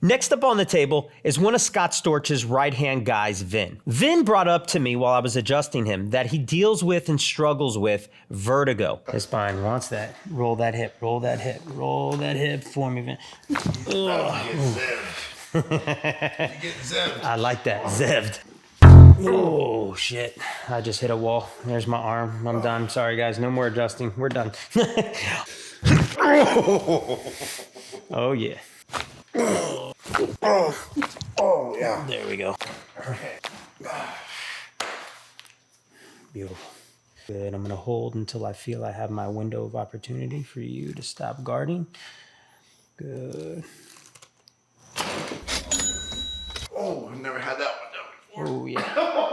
Next up on the table is one of Scott Storch's right-hand guys, Vin. Vin brought up to me while I was adjusting him that he deals with and struggles with vertigo. His spine wants that. Roll that hip, roll that hip, roll that hip for me, Vin. You get zevved. I like that, zevved. Oh, shit. I just hit a wall. There's my arm. I'm done. Sorry, guys. No more adjusting. We're done. Oh, yeah. Oh, yeah. There we go. Beautiful. Good. I'm going to hold until I feel I have my window of opportunity for you to stop guarding. Good. Oh, I've never had that one done before. Oh, yeah.